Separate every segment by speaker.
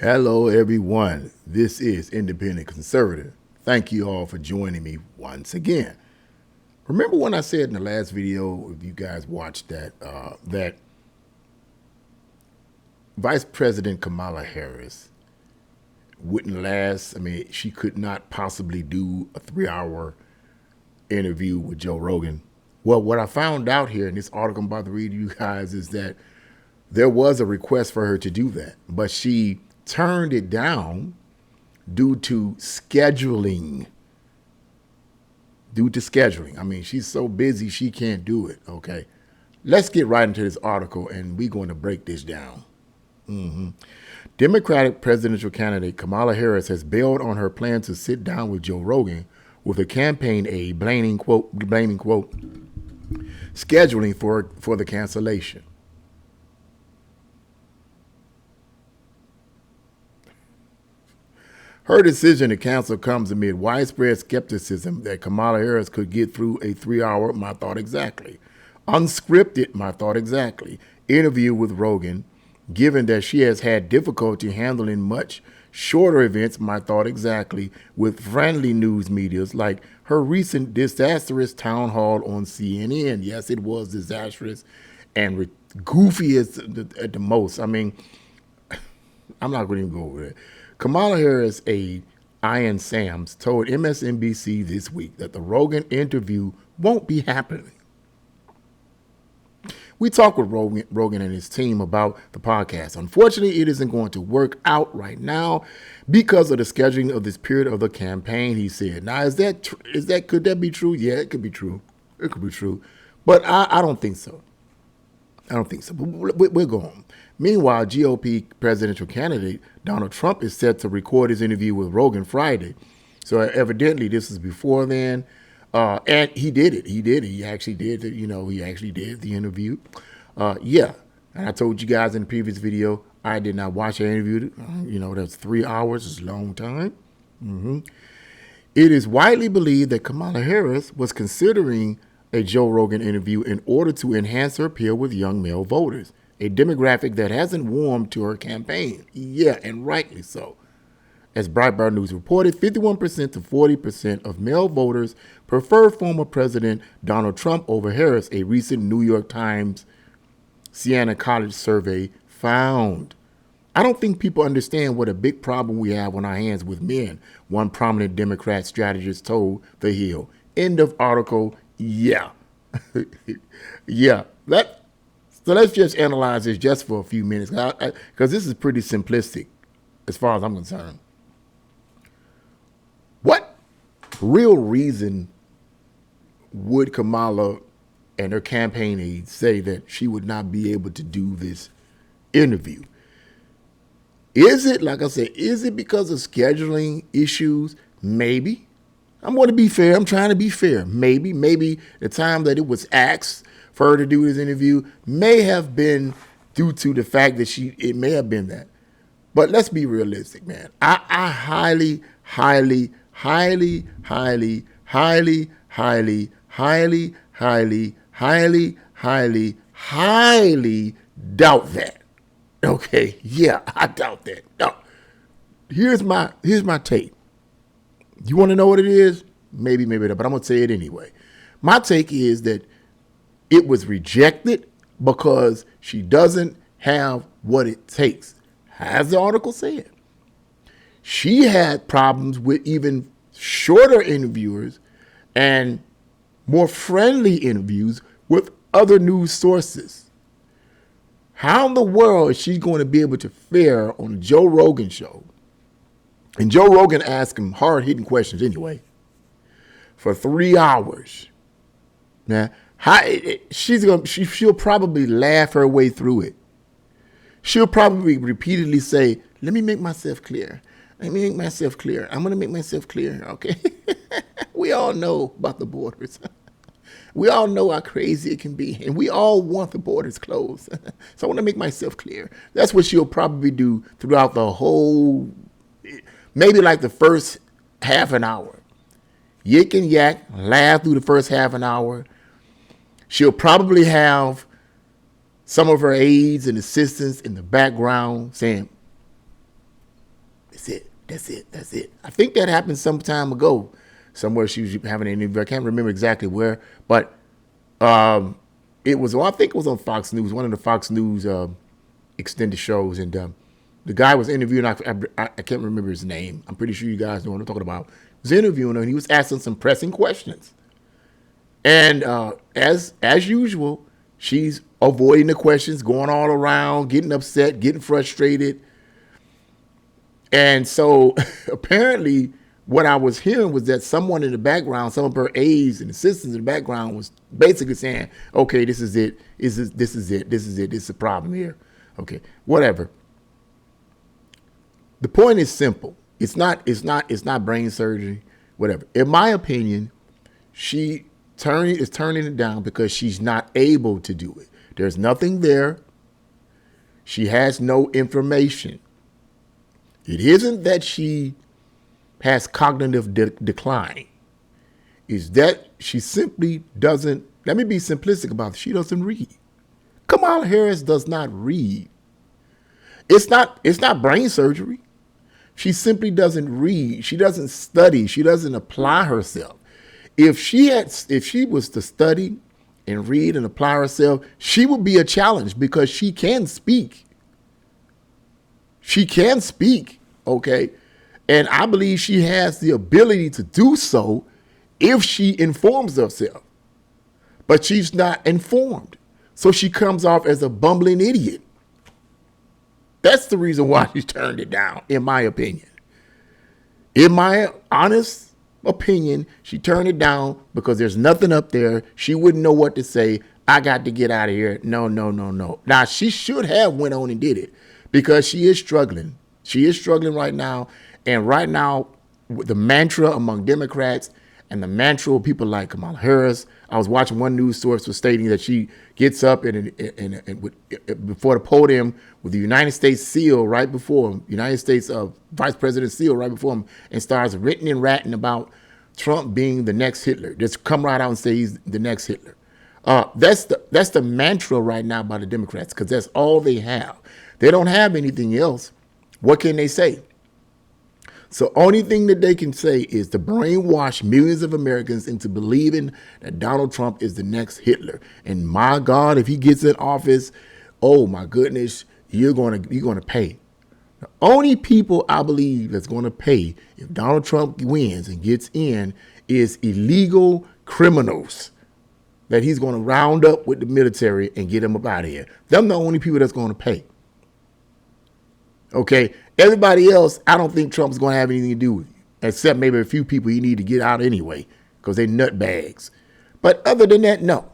Speaker 1: Hello, everyone. This is Independent Conservative. Thank you all for joining me once again. Remember when I said in the last video, if you guys watched that, that Vice President Kamala Harris wouldn't last. I mean, she could not possibly do a 3-hour interview with Joe Rogan. Well, what I found out here in this article I'm about to read to you guys is that there was a request for her to do that, but she turned it down due to scheduling. I mean, she's so busy she can't do it. Okay, let's get right into this article and we're going to break this down. Democratic presidential candidate Kamala Harris has bailed on her plan to sit down with Joe Rogan, with a campaign aide blaming quote scheduling for the cancellation. Her decision to cancel comes amid widespread skepticism that Kamala Harris could get through a 3-hour, my thought exactly, unscripted, my thought exactly, interview with Rogan, given that she has had difficulty handling much shorter events, my thought exactly, with friendly news medias like her recent disastrous town hall on CNN. Yes, it was disastrous and goofy at the most. I mean, I'm not going to even go over it. Kamala Harris aide Ian Sams told MSNBC this week that the Rogan interview won't be happening. We talked with Rogan and his team about the podcast. Unfortunately, it isn't going to work out right now because of the scheduling of this period of the campaign, he said. Now, could that be true? Yeah, it could be true. It could be true. But I don't think so. But we'll go on. Meanwhile, GOP presidential candidate Donald Trump is set to record his interview with Rogan Friday. So evidently this is before then. And he did it. He actually did it. He actually did the interview. Yeah. And I told you guys in the previous video, I did not watch the interview. That's 3 hours. It's a long time. It is widely believed that Kamala Harris was considering a Joe Rogan interview in order to enhance her appeal with young male voters, a demographic that hasn't warmed to her campaign. Yeah, and rightly so. As Breitbart News reported, 51% to 40% of male voters prefer former President Donald Trump over Harris, a recent New York Times Siena College survey found. I don't think people understand what a big problem we have on our hands with men, one prominent Democrat strategist told The Hill. End of article. Yeah. Yeah. So let's just analyze this just for a few minutes, because this is pretty simplistic as far as I'm concerned. What real reason would Kamala and her campaign aides say that she would not be able to do this interview? Is it, like I said, is it because of scheduling issues? Maybe. I'm going to be fair. I'm trying to be fair. Maybe the time that it was asked for her to do this interview may have been due to the fact that it may have been that. But let's be realistic, man. I highly doubt that. Okay, yeah, I doubt that. No. Here's my take. You want to know what it is? Maybe not, but I'm going to say it anyway. My take is that it was rejected because she doesn't have what it takes. As the article said, she had problems with even shorter interviewers and more friendly interviews with other news sources. How in the world is she going to be able to fare on the Joe Rogan show? And Joe Rogan asked him hard-hitting questions anyway for 3 hours. Now, she'll probably laugh her way through it. She'll probably repeatedly say, let me make myself clear. I'm going to make myself clear, okay? We all know about the borders. We all know how crazy it can be, and we all want the borders closed. So I want to make myself clear. That's what she'll probably do throughout the whole, maybe like the first half an hour. Yik and yak, laugh through the first half an hour. She'll probably have some of her aides and assistants in the background saying, That's it. That's it. That's it. I think that happened some time ago. Somewhere she was having an interview. I can't remember exactly where, but it was. Well, I think it was on Fox News, one of the Fox News extended shows, and the guy was interviewing. I can't remember his name. I'm pretty sure you guys know what I'm talking about. He was interviewing her, and he was asking some pressing questions. And as usual, she's avoiding the questions, going all around, getting upset, getting frustrated. And so apparently what I was hearing was that someone in the background, some of her aides and assistants in the background was basically saying, okay, this is it. This is it. This is the problem here. Okay, whatever. The point is simple. It's not brain surgery, whatever. In my opinion, she is turning it down because she's not able to do it. There's nothing there. She has no information. It isn't that she has cognitive decline. It's that she simply doesn't, let me be simplistic about it, she doesn't read. Kamala Harris does not read. It's not brain surgery. She simply doesn't read. She doesn't study. She doesn't apply herself. If she was to study and read and apply herself, she would be a challenge because she can speak. She can speak, okay? And I believe she has the ability to do so if she informs herself. But she's not informed. So she comes off as a bumbling idiot. That's the reason why she turned it down, in my opinion. In my honest opinion, she turned it down because there's nothing up there. She wouldn't know what to say. I got to get out of here. No. Now, she should have went on and did it because she is struggling. She is struggling right now. And right now, the mantra among Democrats and the mantra of people like Kamala Harris, I was watching one news source was stating that she gets up and before the podium with the United States seal right before him, United States Vice President seal right before him, and starts ranting and ratting about Trump being the next Hitler. Just come right out and say he's the next Hitler. That's the mantra right now by the Democrats because that's all they have. They don't have anything else. What can they say? So only thing that they can say is to brainwash millions of Americans into believing that Donald Trump is the next Hitler. And my God, if he gets in office, oh my goodness, you're going to pay. The only people I believe that's going to pay if Donald Trump wins and gets in is illegal criminals that he's going to round up with the military and get them up out of here. Them the only people that's going to pay. Okay, everybody else, I don't think Trump's going to have anything to do with you, except maybe a few people you need to get out anyway because they nutbags. But other than that, no.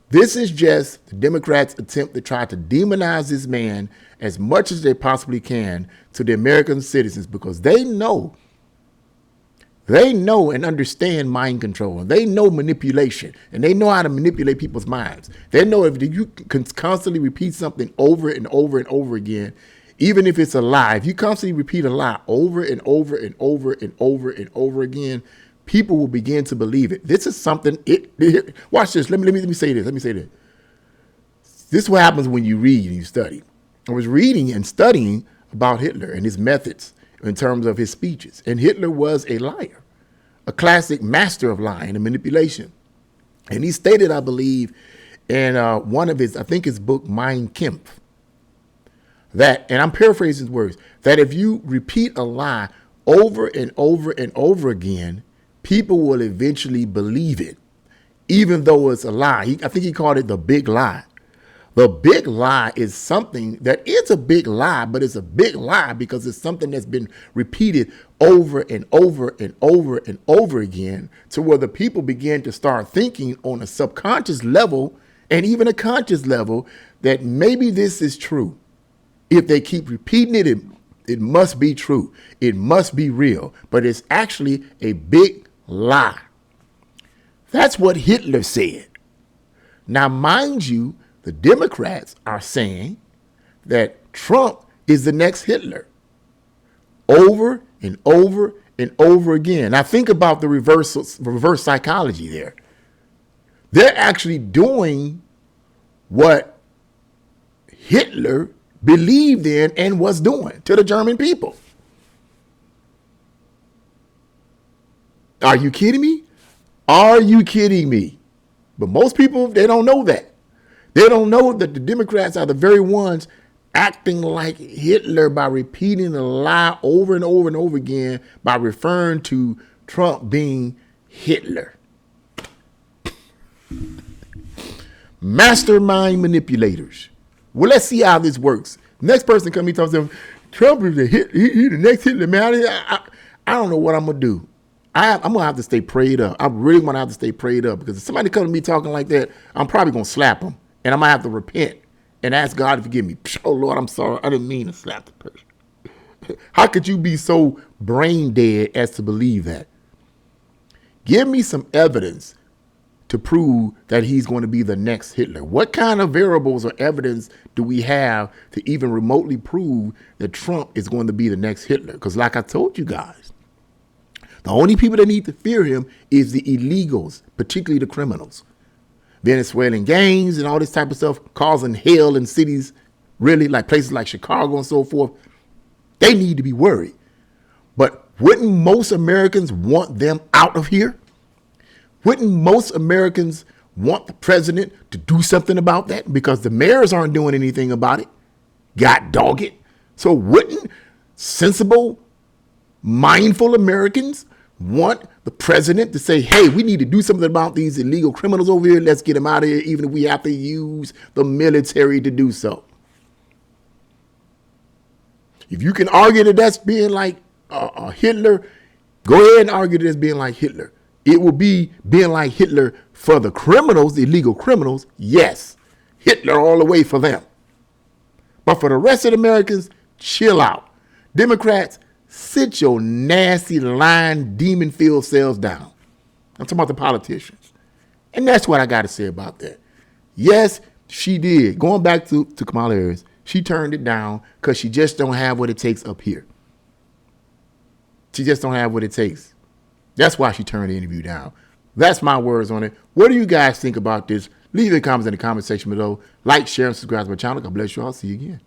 Speaker 1: This is just the Democrats' attempt to try to demonize this man as much as they possibly can to the American citizens because they know and understand mind control. And they know manipulation, and they know how to manipulate people's minds. They know if you can constantly repeat something over and over and over again, even if it's a lie, if you constantly repeat a lie over and over and over and over and over again, people will begin to believe it. This is something. Watch this. Let me say this. This is what happens when you read and you study. I was reading and studying about Hitler and his methods in terms of his speeches, and Hitler was a liar, a classic master of lying and manipulation. And he stated, I believe, in one of his, I think his book, Mein Kampf, that, and I'm paraphrasing his words, that if you repeat a lie over and over and over again, people will eventually believe it, even though it's a lie. I think he called it the big lie. The big lie is something that is a big lie, but it's a big lie because it's something that's been repeated over and over and over and over again to where the people begin to start thinking on a subconscious level and even a conscious level that maybe this is true. If they keep repeating it, it must be true. It must be real. But it's actually a big lie. That's what Hitler said. Now, mind you, the Democrats are saying that Trump is the next Hitler over and over and over again. Now, think about the reverse psychology there. They're actually doing what Hitler believed in and was doing to the German people. Are you kidding me? Are you kidding me? But most people, they don't know that. They don't know that the Democrats are the very ones acting like Hitler by repeating the lie over and over and over again by referring to Trump being Hitler. Mastermind manipulators. Well, let's see how this works. Next person come and talks to him, Trump is he the next Hitler, man. I don't know what I'm going to do. I'm going to have to stay prayed up. I'm really going to have to stay prayed up because if somebody comes to me talking like that, I'm probably going to slap them. And I'm going to have to repent and ask God to forgive me. Oh, Lord, I'm sorry. I didn't mean to slap the person. How could you be so brain dead as to believe that? Give me some evidence to prove that he's going to be the next Hitler. What kind of variables or evidence do we have to even remotely prove that Trump is going to be the next Hitler? Because like I told you guys, the only people that need to fear him is the illegals, particularly the criminals. Venezuelan gangs and all this type of stuff causing hell in cities, really, like places like Chicago and so forth. They need to be worried. But wouldn't most Americans want them out of here? Wouldn't most Americans want the president to do something about that? Because the mayors aren't doing anything about it. God dog it. So wouldn't sensible, mindful Americans want the president to say, hey, we need to do something about these illegal criminals over here. Let's get them out of here, even if we have to use the military to do so. If you can argue that that's being like Hitler, go ahead and argue that it's being like Hitler. It will be being like Hitler for the criminals, the illegal criminals. Yes, Hitler all the way for them. But for the rest of the Americans, chill out. Democrats, sit your nasty, lying, demon-filled selves down. I'm talking about the politicians. And that's what I got to say about that. Yes, she did. Going back to Kamala Harris, she turned it down because she just don't have what it takes up here. She just don't have what it takes. That's why she turned the interview down. That's my words on it. What do you guys think about this? Leave your comments in the comment section below. Like, share, and subscribe to my channel. God bless you all. See you again.